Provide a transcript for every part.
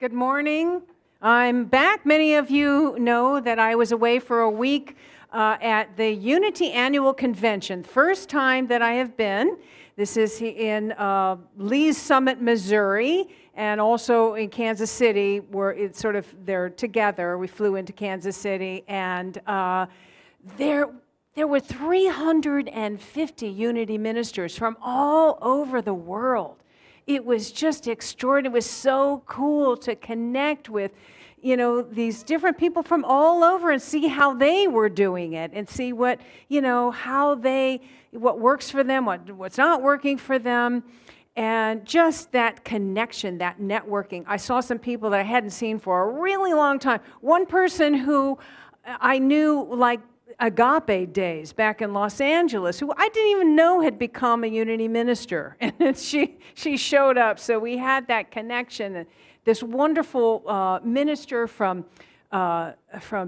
Good morning. I'm back. Many of you know that I was away for a week at the Unity Annual Convention. First time that I have been. This is in Lee's Summit, Missouri, and also in Kansas City, where it's sort of they're together. We flew into Kansas City, and there were 350 Unity ministers from all over the world. It was just extraordinary. It was so cool to connect with, these different people from all over and see how they were doing it and see what works for them, what's not working for them, and just that connection, that networking. I saw some people that I hadn't seen for a really long time. One person who I knew like Agape days back in Los Angeles, who I didn't even know had become a Unity minister, and she showed up. So we had that connection. And this wonderful minister from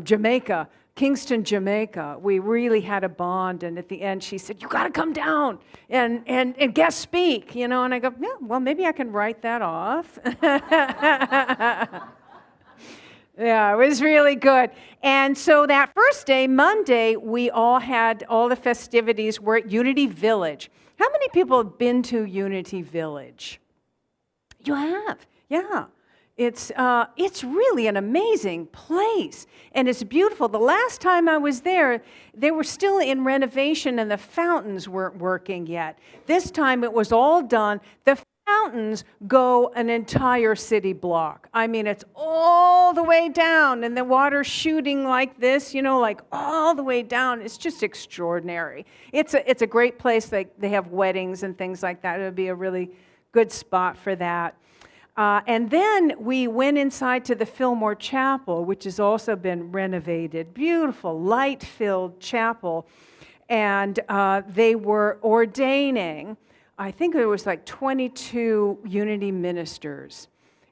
Jamaica, Kingston, Jamaica. We really had a bond, and at the end, she said, "You got to come down and guest speak," And I go, "Yeah, well, maybe I can write that off." Yeah, it was really good. And so that first day, Monday, we all had all the festivities. We're at Unity Village. How many people have been to Unity Village? You have, yeah. It's really an amazing place, and it's beautiful. The last time I was there, they were still in renovation, and the fountains weren't working yet. This time, it was all done. The fountains go an entire city block. I mean, it's all the way down, and the water's shooting like this, like all the way down. It's just extraordinary. It's a great place. They have weddings and things like that. It would be a really good spot for that. And then we went inside to the Fillmore Chapel, which has also been renovated. Beautiful, light-filled chapel. And they were ordaining, I think it was like 22 Unity ministers.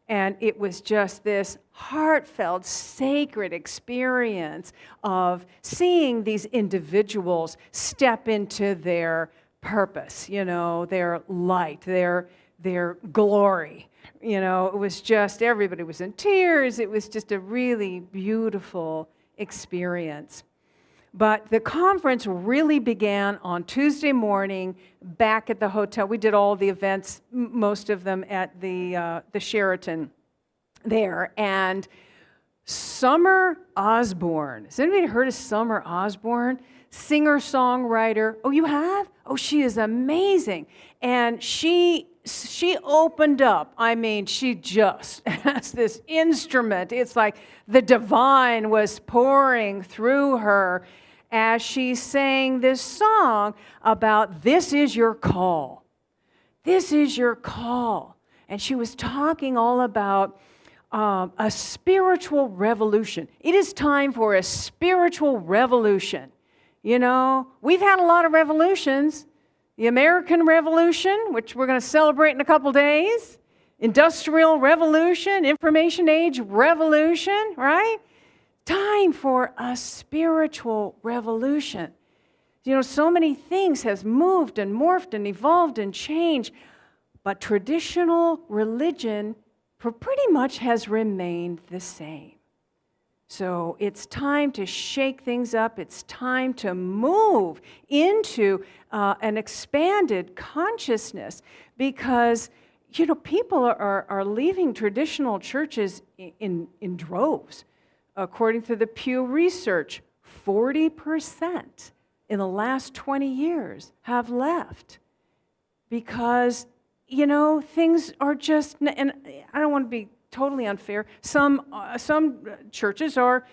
And it was just this heartfelt, sacred experience of seeing these individuals step into their purpose, their light, their glory. It was just, everybody was in tears. It was just a really beautiful experience. But the conference really began on Tuesday morning back at the hotel. We did all the events, most of them at the Sheraton there. And Summer Osborne. Has anybody heard of Summer Osborne? Singer-songwriter. Oh, you have? Oh, she is amazing. And she opened up. I mean, she just has this instrument. It's like the divine was pouring through her as she sang this song about this is your call. This is your call. And she was talking all about a spiritual revolution. It is time for a spiritual revolution. We've had a lot of revolutions. The American Revolution, which we're going to celebrate in a couple days. Industrial Revolution, Information Age Revolution, right? Time for a spiritual revolution. So many things has moved and morphed and evolved and changed, but traditional religion pretty much has remained the same. So it's time to shake things up. It's time to move into an expanded consciousness because, people are leaving traditional churches in droves. According to the Pew Research, 40% in the last 20 years have left because, things are just, and I don't want to be totally unfair. Some churches are,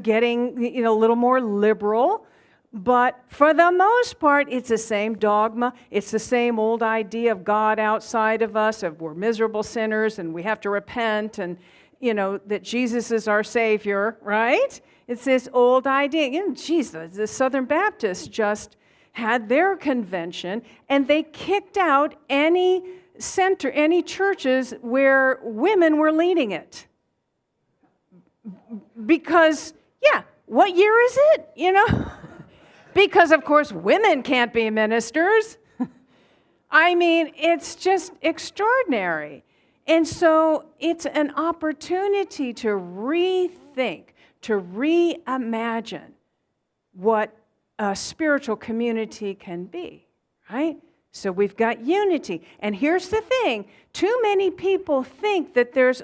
getting, a little more liberal, but for the most part, it's the same dogma. It's the same old idea of God outside of us, of we're miserable sinners and we have to repent and, that Jesus is our Savior, right? It's this old idea. Jesus, the Southern Baptists just had their convention and they kicked out any churches where women were leading it. Because, what year is it? Because, of course, women can't be ministers. I mean, it's just extraordinary. And so it's an opportunity to rethink, to reimagine what a spiritual community can be, right? So we've got unity. And here's the thing. Too many people think that there's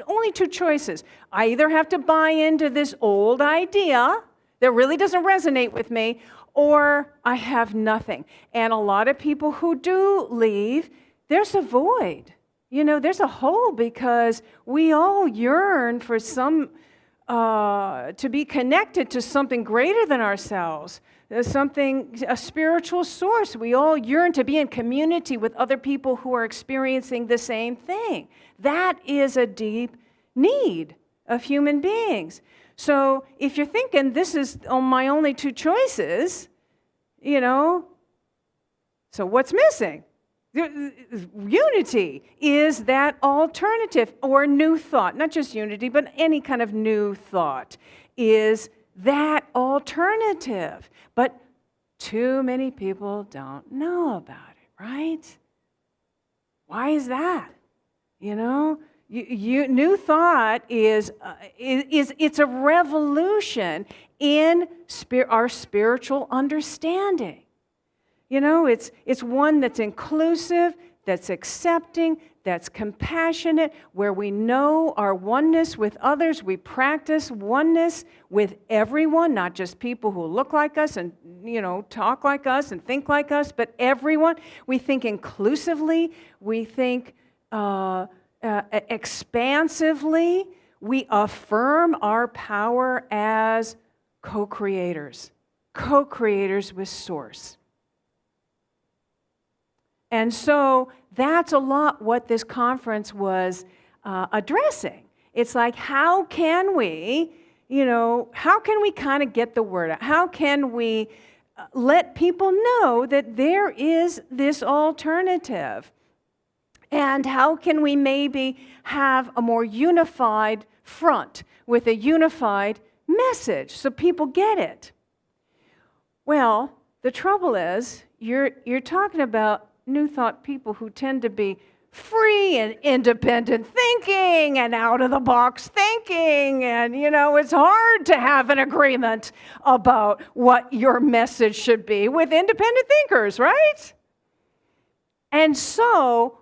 only two choices. I either have to buy into this old idea that really doesn't resonate with me, or I have nothing. And a lot of people who do leave, there's a void. There's a hole because we all yearn for to be connected to something greater than ourselves, a spiritual source. We all yearn to be in community with other people who are experiencing the same thing. That is a deep need of human beings. So if you're thinking this is my only two choices, so what's missing? Unity is that alternative, or new thought. Not just unity, but any kind of new thought is that alternative. But too many people don't know about it, right? Why is that? New thought is it's a revolution in our spiritual understanding. It's one that's inclusive, that's accepting, that's compassionate, where we know our oneness with others. We practice oneness with everyone, not just people who look like us and, talk like us and think like us, but everyone. We think inclusively. We think expansively. We affirm our power as co-creators with Source. And so that's a lot what this conference was addressing. It's like, how can we kind of get the word out? How can we let people know that there is this alternative? And how can we maybe have a more unified front with a unified message so people get it? Well, the trouble is, you're talking about New Thought people who tend to be free and independent thinking and out-of-the-box thinking, and, it's hard to have an agreement about what your message should be with independent thinkers, right? And so,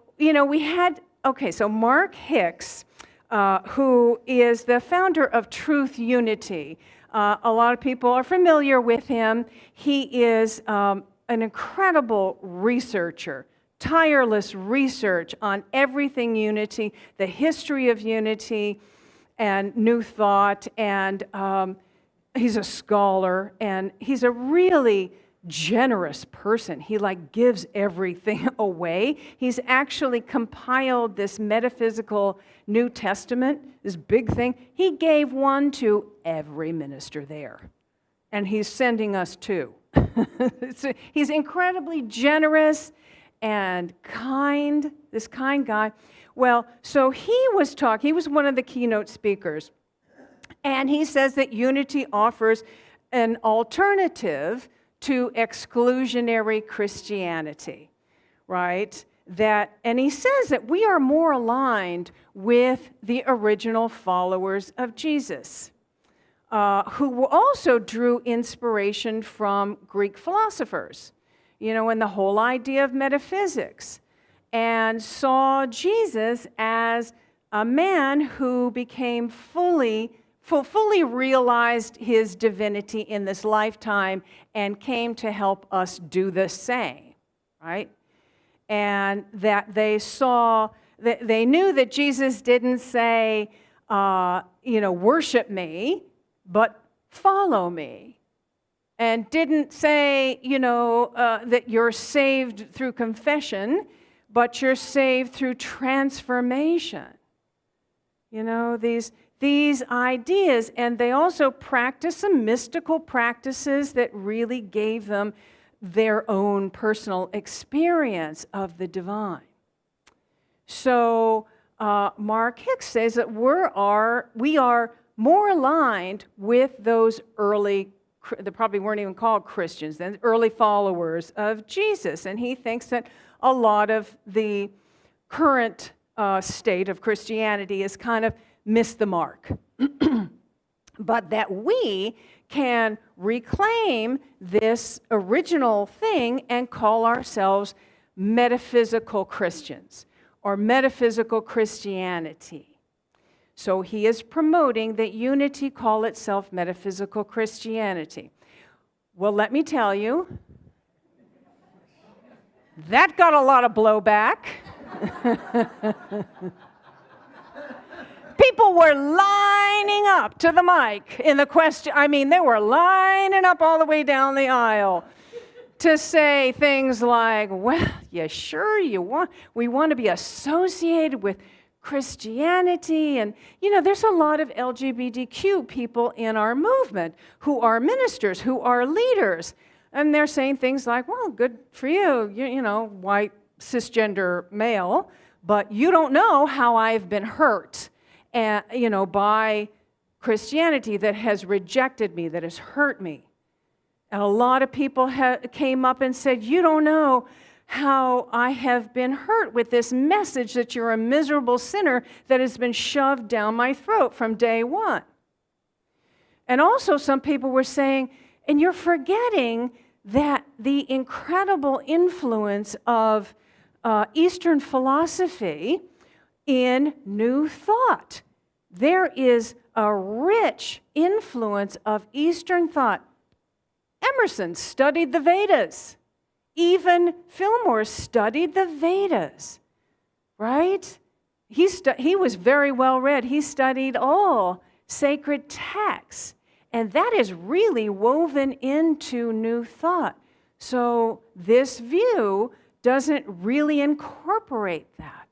so Mark Hicks, who is the founder of Truth Unity. A lot of people are familiar with him. He is an incredible researcher, tireless research on everything unity, the history of unity and New Thought, and he's a scholar, and he's a really generous person. He gives everything away. He's actually compiled this metaphysical New Testament, this big thing. He gave one to every minister there, and he's sending us two. He's incredibly generous and kind, this kind guy. Well, so he was one of the keynote speakers, and he says that unity offers an alternative to exclusionary Christianity, right? And he says that we are more aligned with the original followers of Jesus, who also drew inspiration from Greek philosophers, and the whole idea of metaphysics, and saw Jesus as a man who became fully realized his divinity in this lifetime and came to help us do the same, right? And that they knew that Jesus didn't say, worship me, but follow me. And didn't say, that you're saved through confession, but you're saved through transformation. These ideas, and they also practiced some mystical practices that really gave them their own personal experience of the divine. So Mark Hicks says that we are more aligned with those early, they probably weren't even called Christians then, early followers of Jesus. And he thinks that a lot of the current state of Christianity has kind of missed the mark. But that we can reclaim this original thing and call ourselves metaphysical Christians or metaphysical Christianity. So he is promoting that unity call itself metaphysical Christianity. Well, let me tell you, that got a lot of blowback. People were lining up to the mic in the question. I mean, they were lining up all the way down the aisle to say things like, well, you sure we want to be associated with Christianity. And, there's a lot of LGBTQ people in our movement who are ministers, who are leaders. And they're saying things like, well, good for you, white cisgender male, but you don't know how I've been hurt by Christianity that has rejected me, that has hurt me. And a lot of people came up and said, you don't know how I have been hurt with this message that you're a miserable sinner that has been shoved down my throat from day one. And also some people were saying, and you're forgetting that the incredible influence of Eastern philosophy in New Thought. There is a rich influence of Eastern thought. Emerson studied the Vedas. Even Fillmore studied the Vedas, right? He was very well read. He studied all sacred texts. And that is really woven into New Thought. So this view doesn't really incorporate that.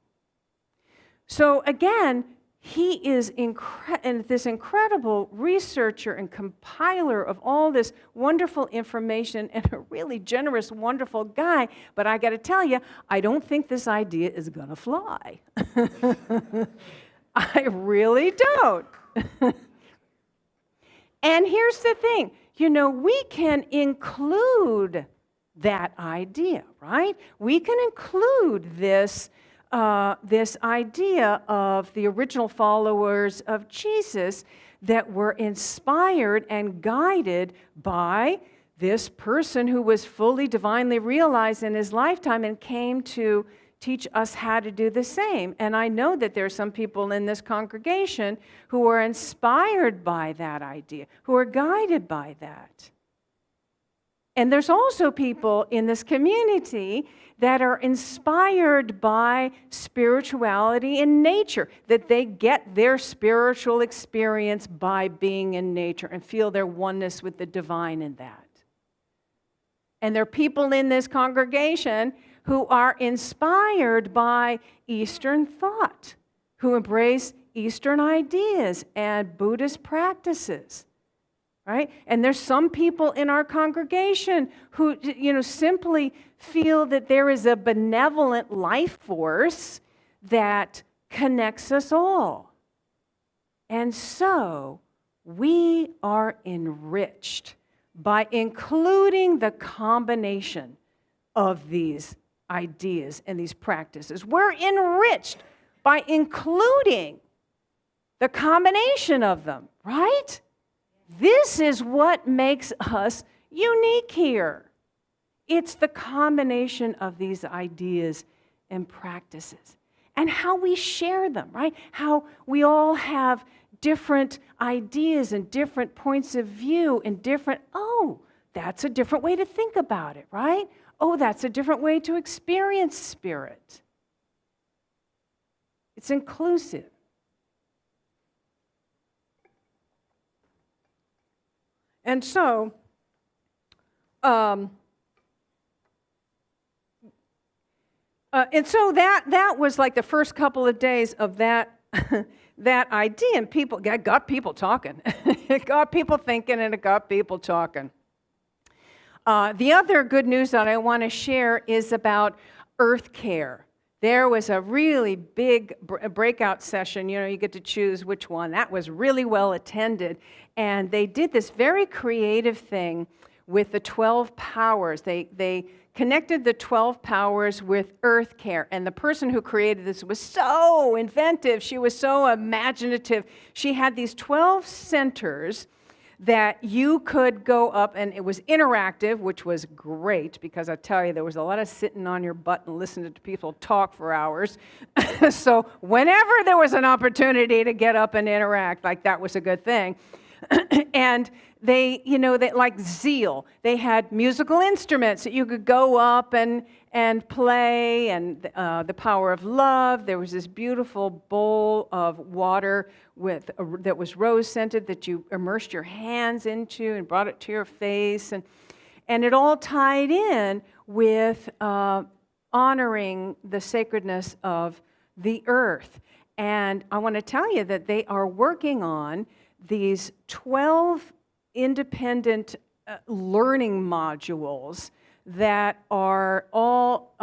So again, he is this incredible researcher and compiler of all this wonderful information and a really generous, wonderful guy. But I got to tell you, I don't think this idea is going to fly. I really don't. And here's the thing, we can include that idea, right? We can include this idea of the original followers of Jesus that were inspired and guided by this person who was fully divinely realized in his lifetime and came to teach us how to do the same. And I know that there are some people in this congregation who are inspired by that idea, who are guided by that. And there's also people in this community that are inspired by spirituality in nature, that they get their spiritual experience by being in nature and feel their oneness with the divine in that. And there are people in this congregation who are inspired by Eastern thought, who embrace Eastern ideas and Buddhist practices, right? And there's some people in our congregation who, simply feel that there is a benevolent life force that connects us all. And so we are enriched by including the combination of these ideas and these practices. We're enriched by including the combination of them, right? This is what makes us unique here. It's the combination of these ideas and practices and how we share them, right? How we all have different ideas and different points of view and that's a different way to think about it, right? Oh, that's a different way to experience spirit. It's inclusive. And so, that was like the first couple of days of that that idea, and it got people talking. It got people thinking, and it got people talking. The other good news that I want to share is about earth care. There was a really big breakout session. You get to choose which one. That was really well attended. And they did this very creative thing with the 12 powers. They connected the 12 powers with earth care. And the person who created this was so inventive. She was so imaginative. She had these 12 centers that you could go up, and it was interactive, which was great, because I tell you, there was a lot of sitting on your butt and listening to people talk for hours. So whenever there was an opportunity to get up and interact, like that was a good thing. And they like zeal. They had musical instruments that you could go up and play, and the power of love. There was this beautiful bowl of water that was rose scented that you immersed your hands into and brought it to your face, and it all tied in with honoring the sacredness of the earth. And I want to tell you that they are working on these 12 independent learning modules that are all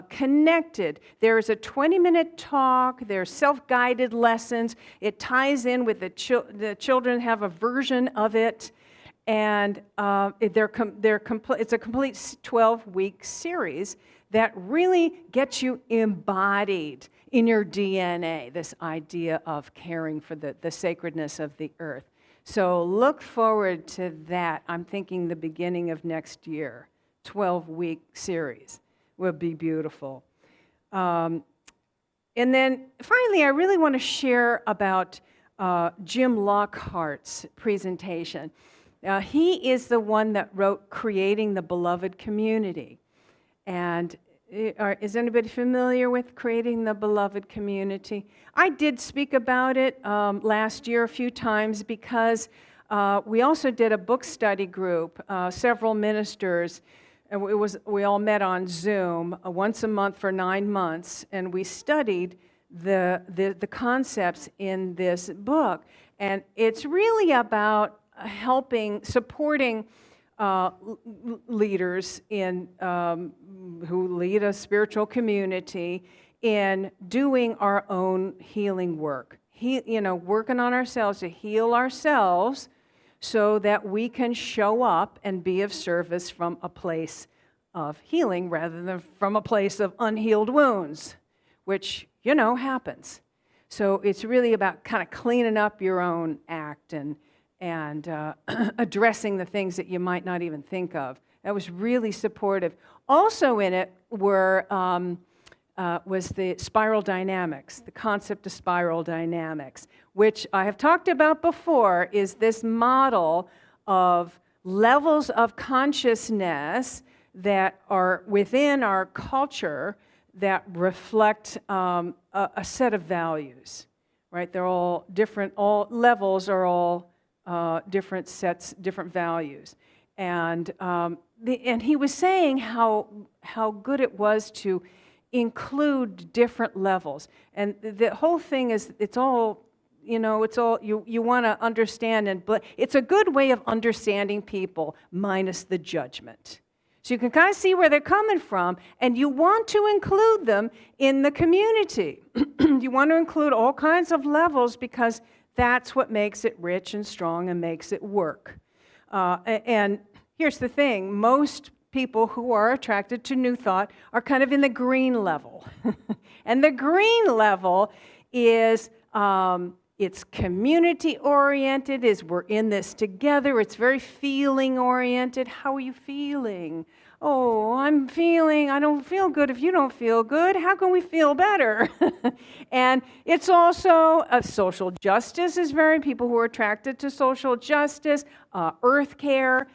connected. There's a 20-minute talk, there's self-guided lessons. It ties in with the children have a version of it, and it's a complete 12-week series that really gets you embodied in your DNA, this idea of caring for the sacredness of the earth. So look forward to that. I'm thinking the beginning of next year. 12-week series will be beautiful. And then finally, I really want to share about Jim Lockhart's presentation. He is the one that wrote Creating the Beloved Community. And is anybody familiar with Creating the Beloved Community? I did speak about it last year a few times because we also did a book study group, several ministers. And we all met on Zoom once a month for 9 months, and we studied the concepts in this book. And it's really about supporting leaders who lead a spiritual community in doing our own healing work. Working on ourselves to heal ourselves, so that we can show up and be of service from a place of healing rather than from a place of unhealed wounds, which, happens. So it's really about kind of cleaning up your own act and addressing the things that you might not even think of. That was really supportive. Also in it was the spiral dynamics, the concept of spiral dynamics, which I have talked about before, is this model of levels of consciousness that are within our culture that reflect a set of values, right? They're all different, all levels are all different sets, different values. And he was saying how good it was to include different levels. And the whole thing is, you want to understand, but it's a good way of understanding people minus the judgment. So you can kind of see where they're coming from, and you want to include them in the community. You want to include all kinds of levels because that's what makes it rich and strong and makes it work. And here's the thing, most people who are attracted to New Thought are kind of in the green level. And the green level is, it's community-oriented, we're in this together, it's very feeling-oriented. How are you feeling? Oh, I don't feel good if you don't feel good. How can we feel better? And it's also, social justice is people who are attracted to social justice, earth care,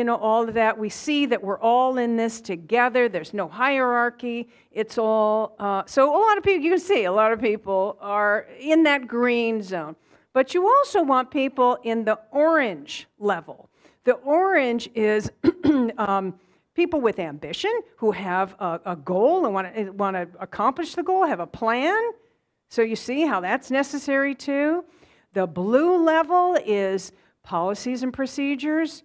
all of that. We see that we're all in this together. There's no hierarchy. It's all, so a lot of people, you can see a lot of people are in that green zone. But you also want people in the orange level. The orange is people with ambition who have a goal and want to accomplish the goal, have a plan. So you see how that's necessary too. The blue level is policies and procedures,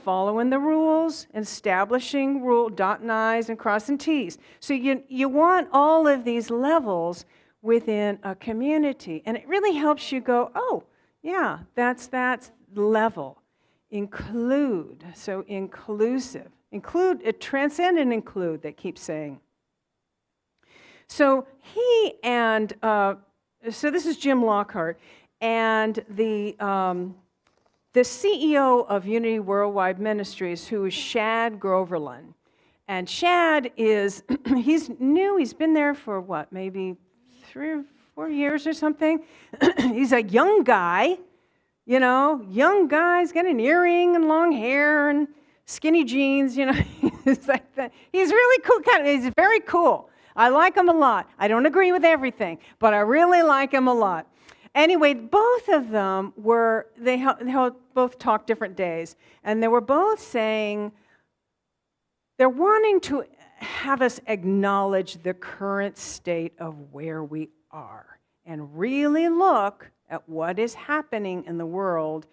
following the rules, establishing dotting I's and crossing T's. So you want all of these levels within a community. And it really helps you go, oh, yeah, that's level. include, so inclusive. Include, transcend and include, they keep saying. So so this is Jim Lockhart, and the CEO of Unity Worldwide Ministries, who is Shad Groverland. And Shad is, he's new, he's been there for what, maybe 3 or 4 years or something. He's a young guy, young guy's got an earring and long hair and skinny jeans, It's like that. He's really cool, he's very cool. I like him a lot. I don't agree with everything, but I really like him a lot. Anyway, both of them they both talk different days, and they were both saying they're wanting to have us acknowledge the current state of where we are and really look at what is happening in the world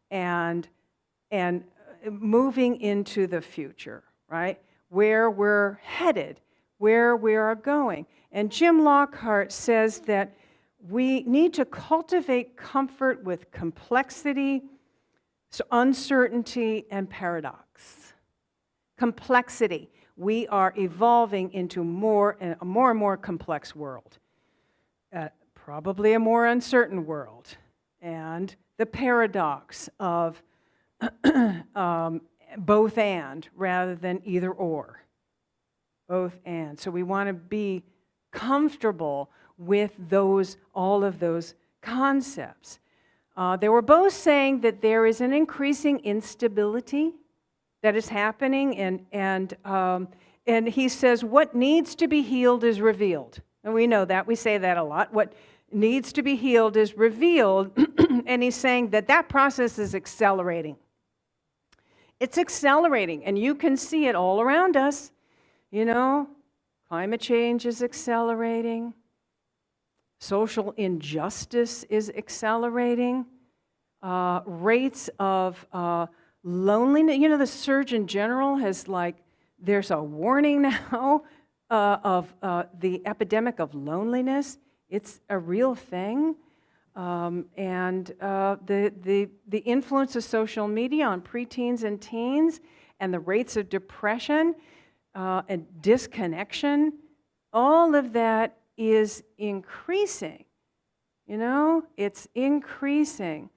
and moving into the future, right? Where we're headed, where we are going. And Jim Lockhart says that we need to cultivate comfort with complexity, uncertainty, and paradox. Complexity. We are evolving into a more and more complex world. Probably a more uncertain world. And the paradox of both and rather than either or. Both and. So we want to be comfortable with all of those concepts. They were both saying that there is an increasing instability that is happening, and he says what needs to be healed is revealed. And we know that. We say that a lot. What needs to be healed is revealed, and he's saying that process is accelerating. It's accelerating, and you can see it all around us. Climate change is accelerating. Social injustice is accelerating. Rates of loneliness. The Surgeon General has there's a warning now of the epidemic of loneliness. It's a real thing. And the influence of social media on preteens and teens and the rates of depression and disconnection, all of that is increasing. It's increasing.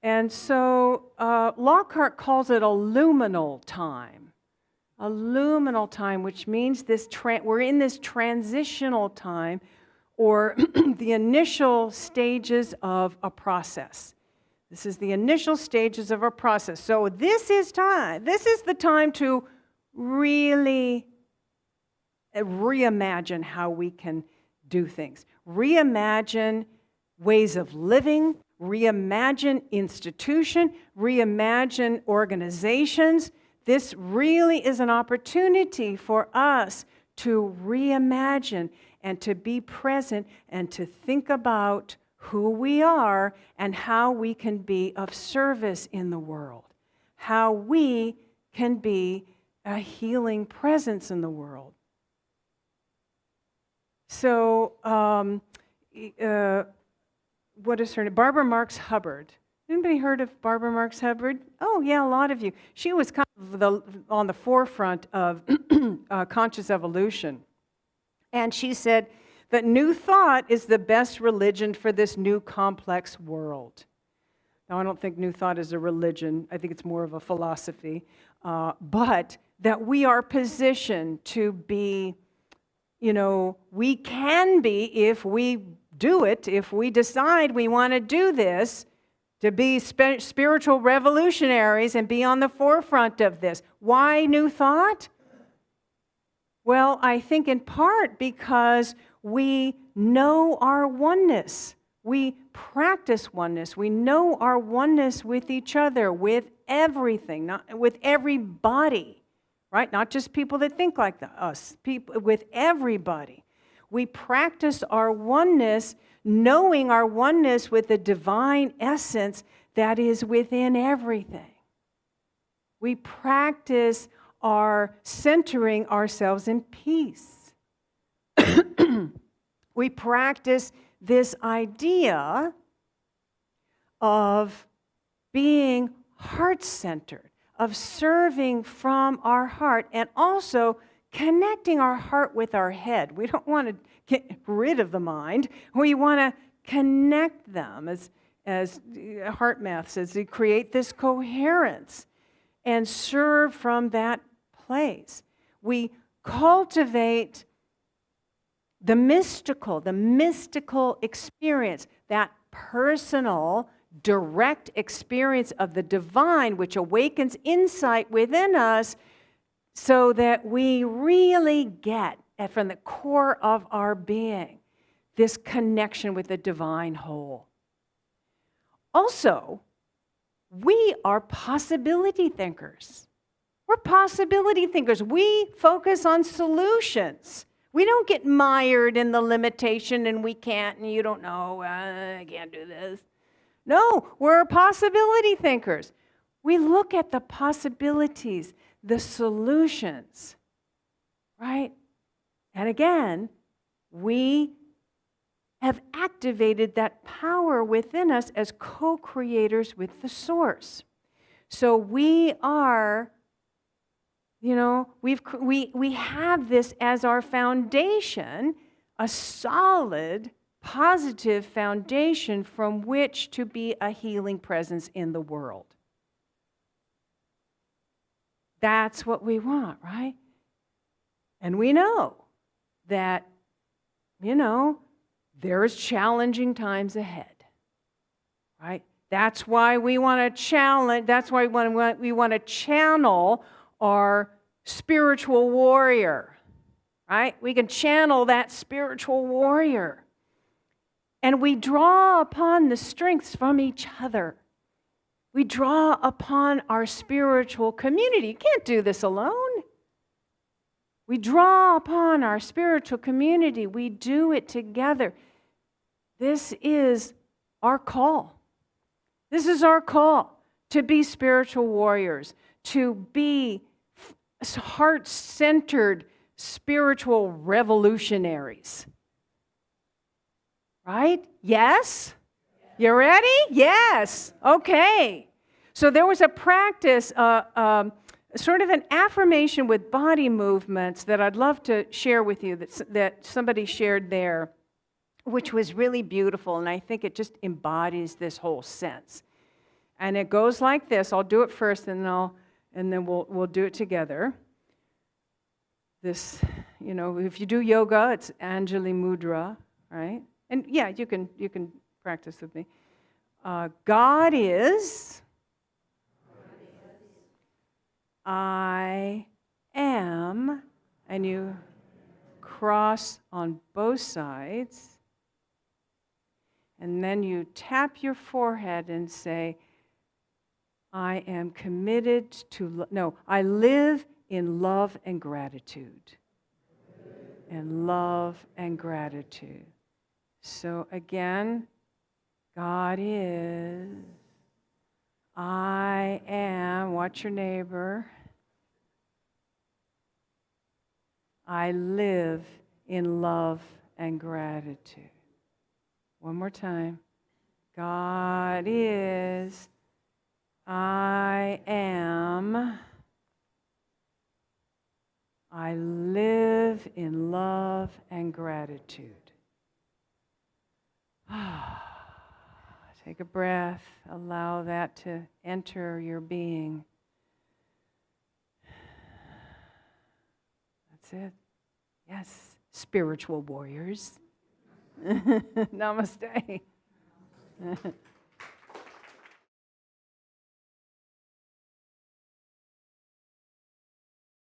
And so Lockhart calls it a luminal time. A luminal time, which means we're in this transitional time, or the initial stages of a process. This is the initial stages of a process. So this is the time to really reimagine how we can do things. Reimagine ways of living, reimagine institution, reimagine organizations. This really is an opportunity for us to reimagine and to be present and to think about who we are and how we can be of service in the world, how we can be a healing presence in the world. So, what is her name? Barbara Marx Hubbard. Anybody heard of Barbara Marx Hubbard? Oh, yeah, a lot of you. She was kind of on the forefront of conscious evolution. And she said that new thought is the best religion for this new complex world. Now, I don't think new thought is a religion. I think it's more of a philosophy. But that we are positioned to be, we can be, if we do it, if we decide we want to do this, to be spiritual revolutionaries and be on the forefront of this. Why new thought? Well, I think in part because we know our oneness. We practice oneness. We know our oneness with each other, with everything, with everybody, right? Not just people that think like us, people, with everybody. We practice our oneness, knowing our oneness with the divine essence that is within everything. We practice our centering ourselves in peace. We practice this idea of being heart-centered, of serving from our heart, and also connecting our heart with our head. We don't want to get rid of the mind. We want to connect them, as heart math says, to create this coherence and serve from that place. We cultivate the mystical experience, that personal, direct experience of the divine, which awakens insight within us so that we really get, from the core of our being, this connection with the divine whole. Also, we are possibility thinkers. We're possibility thinkers. We focus on solutions. We don't get mired in the limitation and we can't and you don't know, I can't do this. No, we're possibility thinkers. We look at the possibilities, the solutions, right? And again, we have activated that power within us as co-creators with the source. So we are, we have this as our foundation, a solid, positive foundation from which to be a healing presence in the world. That's what we want, right? And we know that, there's challenging times ahead, right? That's why we want to challenge, that's why we want to channel our spiritual warrior, right? We can channel that spiritual warrior. And we draw upon the strengths from each other. We draw upon our spiritual community. You can't do this alone. We draw upon our spiritual community. We do it together. This is our call. This is our call to be spiritual warriors, to be heart-centered spiritual revolutionaries. Right? Yes? You ready? Yes. Okay. So there was a practice, sort of an affirmation with body movements that I'd love to share with you that somebody shared there, which was really beautiful, and I think it just embodies this whole sense. And it goes like this. I'll do it first, and then we'll do it together. This, if you do yoga, it's Anjali Mudra, right? And yeah, you can practice with me. God is, I am, and you cross on both sides, and then you tap your forehead and say, I am committed to, I live in love and gratitude. And love and gratitude. So again, God is, I am, watch your neighbor. I live in love and gratitude. One more time. God is, I am, I live in love and gratitude. Take a breath. Allow that to enter your being. That's it. Yes, spiritual warriors. Namaste.